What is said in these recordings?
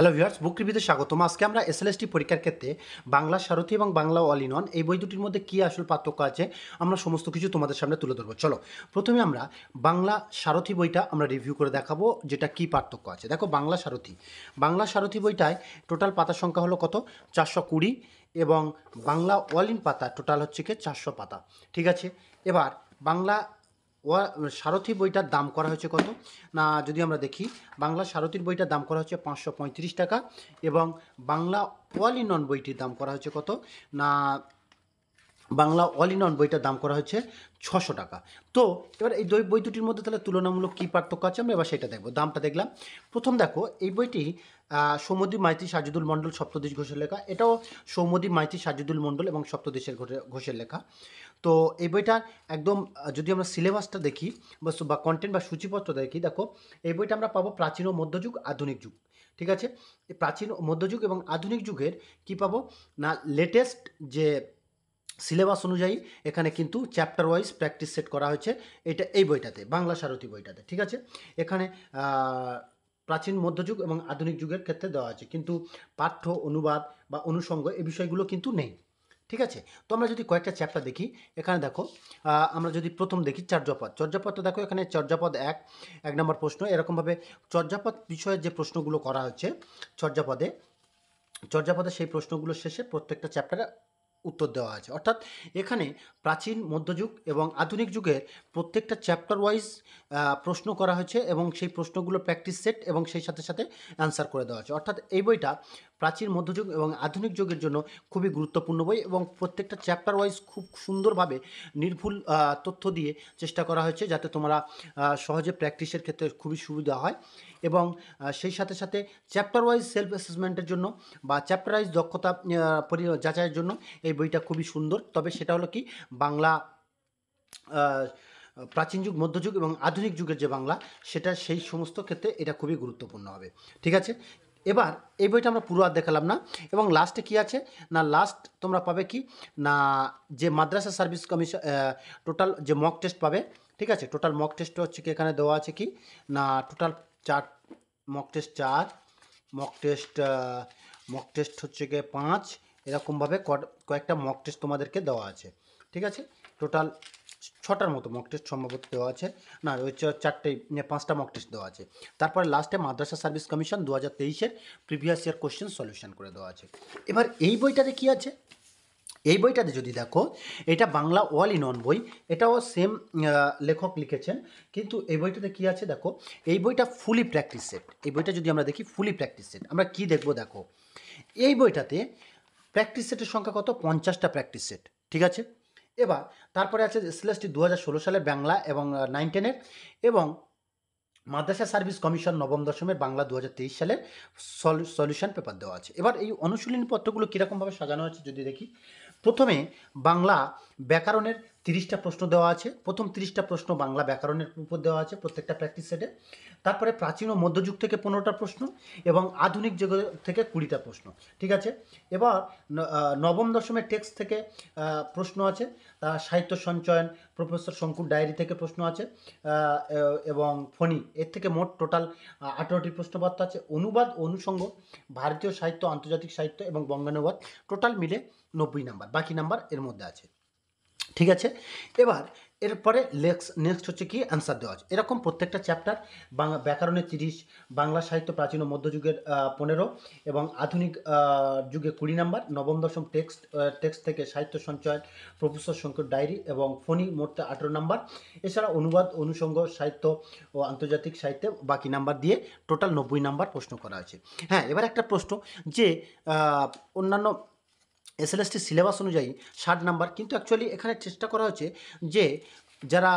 Hello viewers, বুক রিভিউতে স্বাগতম। আজকে আমরা এসএলএসটি পরীক্ষার ক্ষেত্রে বাংলা সারথি এবং বাংলা অল ইন ওয়ান এই বই দুটির মধ্যে কী আসল পার্থক্য আছে আমরা সমস্ত কিছু তোমাদের সামনে তুলে ধরবো। চলো প্রথমে আমরা বাংলা সারথি বইটা আমরা রিভিউ করে দেখাবো, যেটা কী পার্থক্য আছে। দেখো, বাংলা সারথি বইটায় টোটাল পাতা সংখ্যা হলো কত, 420, এবং বাংলা অল ইন পাতা টোটাল হচ্ছে কি 400 পাতা। ঠিক আছে, এবার বাংলা সারথি বইটার দাম করা হয়েছে কত না, যদি আমরা দেখি বাংলা সারথির বইটার দাম করা হচ্ছে 535 টাকা, এবং বাংলা অল ইন ওয়ান বইটির দাম করা হচ্ছে কত না, বাংলা অল ইন ওয়ান বইটার দাম করা হচ্ছে 600 টাকা। তো এবার এই বই দুটির মধ্যে তাহলে তুলনামূলক কী পার্থক্য আছে আমরা এবার সেটা দেখবো। দামটা দেখলাম। প্রথম দেখো, এই বইটি সৌম্যদীপ মাইতি সাজিদুল মণ্ডল সপ্তদেশ ঘোষের লেখা। এটাও সৌম্যদীপ মাইতি সাজিদুল মণ্ডল এবং সপ্তদেশের ঘোষের লেখা। তো এই বইটা একদম যদি আমরা সিলেবাসটা দেখি বা কন্টেন্ট বা সূচিপত্র দেখি, দেখো এই বইটা আমরা পাবো প্রাচীন ও মধ্যযুগ, আধুনিক যুগ। ঠিক আছে, এই প্রাচীন ও মধ্যযুগ এবং আধুনিক যুগের কি পাবো না, লেটেস্ট যে সিলেবাস অনুযায়ী এখানে কিন্তু চ্যাপ্টার ওয়াইজ প্র্যাকটিস সেট করা হয়েছে এই বইটাতে, বাংলা সারথি বইটাতে। ঠিক আছে, এখানে প্রাচীন মধ্যযুগ এবং আধুনিক যুগের ক্ষেত্রে দেওয়া আছে, কিন্তু পাঠ্য, অনুবাদ বা অনুষঙ্গ এই বিষয়গুলো কিন্তু নেই। ঠিক আছে, তো আমরা যদি কয়েকটা চ্যাপ্টার দেখি, এখানে দেখো আমরা যদি প্রথম দেখি চর্যাপদ, তো দেখো এখানে চর্যাপদ এক নম্বর প্রশ্ন। এরকমভাবে চর্যাপদ বিষয়ের যে প্রশ্নগুলো করা হচ্ছে চর্যাপদে সেই প্রশ্নগুলো শেষে প্রত্যেকটা চ্যাপ্টারে উত্তর দেওয়া আছে। অর্থাৎ এখানে প্রাচীন, মধ্যযুগ এবং আধুনিক যুগের প্রত্যেকটা চ্যাপ্টার ওয়াইজ প্রশ্ন করা হয়েছে, এবং সেই প্রশ্নগুলো প্র্যাকটিস সেট এবং সেই সাথে সাথে অ্যান্সার করে দেওয়া আছে। অর্থাৎ এই বইটা প্রাচীন, মধ্যযুগ এবং আধুনিক যুগের জন্য খুবই গুরুত্বপূর্ণ বই, এবং প্রত্যেকটা চ্যাপ্টার ওয়াইজ খুব সুন্দরভাবে নির্ভুল তথ্য দিয়ে চেষ্টা করা হয়েছে যাতে তোমরা সহজে প্র্যাকটিসের ক্ষেত্রে খুবই সুবিধা হয়। এবং সেই সাথে সাথে চ্যাপ্টার ওয়াইজ সেলফ অ্যাসেসমেন্টের জন্য বা চ্যাপ্টার ওয়াইজ দক্ষতা যাচাইয়ের জন্য এই বইটা খুবই সুন্দর। তবে সেটা হলো কি, বাংলা প্রাচীন যুগ, মধ্যযুগ এবং আধুনিক যুগের যে বাংলা, সেটা সেই সমস্ত ক্ষেত্রে এটা খুবই গুরুত্বপূর্ণ হবে। ঠিক আছে, এবার এই বইটা আমরা পুরো আর দেখালাম না, এবং লাস্টে কি আছে না, লাস্ট তোমরা পাবে কি না, যে মাদ্রাসা সার্ভিস কমিশন টোটাল যে মক টেস্ট পাবে। ঠিক আছে, টোটাল মক টেস্ট হচ্ছে কি, এখানে দেওয়া আছে কি না, total 4 mock test, 4 mock test হচ্ছে গিয়ে 5, এরকমভাবে কয়েকটা মক টেস্ট তোমাদেরকে দেওয়া আছে। ঠিক আছে, টোটাল 6টার মতো মক টেস্ট সম্ভবত দেওয়া আছে, না ওই 5টা মক টেস্ট দেওয়া আছে। তারপরে লাস্টে মাদ্রাসা সার্ভিস কমিশন 2023-এর প্রিভিয়াস ইয়ার কোশ্চেন সলিউশন করে দেওয়া আছে। এবার এই বইটাতে কি আছে, এই বইটাতে যদি দেখো, এটা বাংলা অল ইন ওয়ান বই, এটাও সেম লেখক লিখেছেন, কিন্তু এই বইটাতে কি আছে দেখো, এই বইটা ফুলি প্র্যাকটিস সেট। এই বইটা যদি আমরা দেখি ফুলি প্র্যাকটিস সেট, আমরা কি দেখবো দেখো, এই বইটাতে প্র্যাকটিস সেটের সংখ্যা কত, 50টা প্র্যাকটিস সেট। ঠিক আছে, এবার তারপরে আছে এসএলএসটি 2016 সালের বাংলা এবং 9-10-এর, এবং মাদ্রাসা সার্ভিস কমিশন নবম দশমের বাংলা 2023 সালের সলিউশন পেপার দেওয়া আছে। এবার এই অনুশীলনী পত্রগুলো কীরকমভাবে সাজানো আছে যদি দেখি, প্রথমে বাংলা ব্যাকরণের 30টা প্রশ্ন দেওয়া আছে। প্রথম 30টা প্রশ্ন বাংলা ব্যাকরণের উপর দেওয়া আছে প্রত্যেকটা প্র্যাকটিস সেটে। তারপরে প্রাচীন ও মধ্যযুগ থেকে 15টা প্রশ্ন, এবং আধুনিক যুগ থেকে 20টা প্রশ্ন। ঠিক আছে, এবার নবম দশমের টেক্সট থেকে প্রশ্ন আছে, সাহিত্য সঞ্চয়ন, প্রফেসর শঙ্কুর ডায়েরি থেকে প্রশ্ন আছে, এবং ফণি এর থেকে মোট টোটাল 18টি প্রশ্নপত্র আছে। অনুবাদ, অনুষঙ্গ, ভারতীয় সাহিত্য, আন্তর্জাতিক সাহিত্য এবং বঙ্গানুবাদ টোটাল মিলে 90 নাম্বার, বাকি নাম্বার এর মধ্যে আছে। ঠিক আছে, এবার এরপরে নেক্সট হচ্ছে কি, অ্যান্সার দেওয়া আছে। এরকম প্রত্যেকটা চ্যাপ্টার, বাংলা ব্যাকরণের 30, বাংলা সাহিত্য প্রাচীন ও মধ্যযুগের 15, এবং আধুনিক যুগে 20 নাম্বার, নবম দশম টেক্সট থেকে সাহিত্য সঞ্চয়, প্রফেসর শঙ্কর ডায়েরি এবং ফণি মোট 18 নাম্বার। এছাড়া অনুবাদ, অনুষঙ্গ, সাহিত্য ও আন্তর্জাতিক সাহিত্যে বাকি নাম্বার দিয়ে টোটাল 90 নাম্বার প্রশ্ন করা আছে। হ্যাঁ, এবার একটা প্রশ্ন যে অন্যান্য এসএলএসটি সিলেবাস অনুযায়ী 60 নাম্বার, কিন্তু অ্যাকচুয়ালি এখানে চেষ্টা করা হচ্ছে যে যারা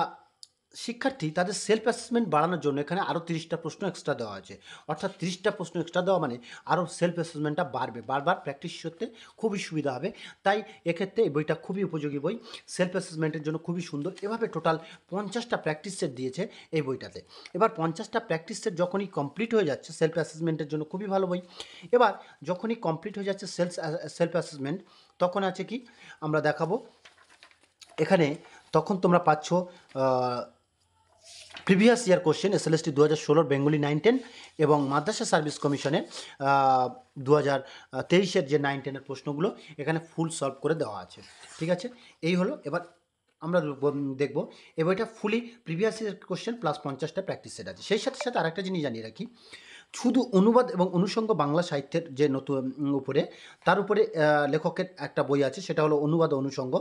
শিক্ষার্থী তাদের সেলফ অ্যাসেসমেন্ট বাড়ানোর জন্য এখানে আরও 30টা প্রশ্ন এক্সট্রা দেওয়া আছে। অর্থাৎ 30টা প্রশ্ন এক্সট্রা দেওয়া মানে আরও সেলফ অ্যাসেসমেন্টটা বাড়বে, বারবার প্র্যাকটিস করতে খুবই সুবিধা হবে। তাই এক্ষেত্রে এই বইটা খুবই উপযোগী বই, সেলফ অ্যাসেসমেন্টের জন্য খুবই সুন্দর। এভাবে টোটাল 50টা প্র্যাকটিস সেট দিয়েছে এই বইটাতে। এবার 50টা প্র্যাকটিস সেট যখনই কমপ্লিট হয়ে যাচ্ছে, সেলফ অ্যাসেসমেন্টের জন্য খুবই ভালো বই। এবার যখনই কমপ্লিট হয়ে যাচ্ছে সেলফ অ্যাসেসমেন্ট, তখন আছে কি আমরা দেখাবো এখানে, তখন তোমরা পাচ্ছ previous year question SLST 2016 Bengali 9-10 এবং মাদ্রাসা সার্ভিস কমিশনের 2023-এর যে 9-10-এর প্রশ্নগুলো এখানে ফুল সলভ করে দেওয়া আছে। ঠিক আছে, এই হলো। এবার আমরা দেখব এই বইটা fully previous year question plus 50টা প্র্যাকটিস সেট আছে। সেই সাথে সাথে আরেকটা জিনিস জানিয়ে রাখি, শুধু অনুবাদ এবং অনুষঙ্গ বাংলা সাহিত্যের যে নতুন উপরে, তার উপরে লেখকের একটা বই আছে, সেটা হলো অনুবাদ ও অনুষঙ্গ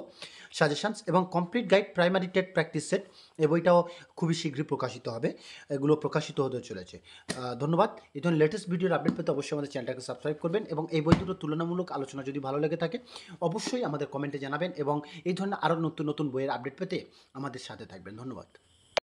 সাজেশনস এবং complete guide primary TET practice set. এই বইটাও খুবই শীঘ্রই প্রকাশিত হবে, এগুলো প্রকাশিত হতে চলেছে। ধন্যবাদ। এই ধরনের লেটেস্ট ভিডিওর আপডেট পেতে অবশ্যই আমাদের চ্যানেলটাকে সাবস্ক্রাইব করবেন এবং এই বই দুটোর তুলনামূলক আলোচনা যদি ভালো লেগে থাকে অবশ্যই আমাদের কমেন্টে জানাবেন এবং এই ধরনের আরও নতুন নতুন বইয়ের আপডেট পেতে আমাদের সাথে থাকবেন। ধন্যবাদ।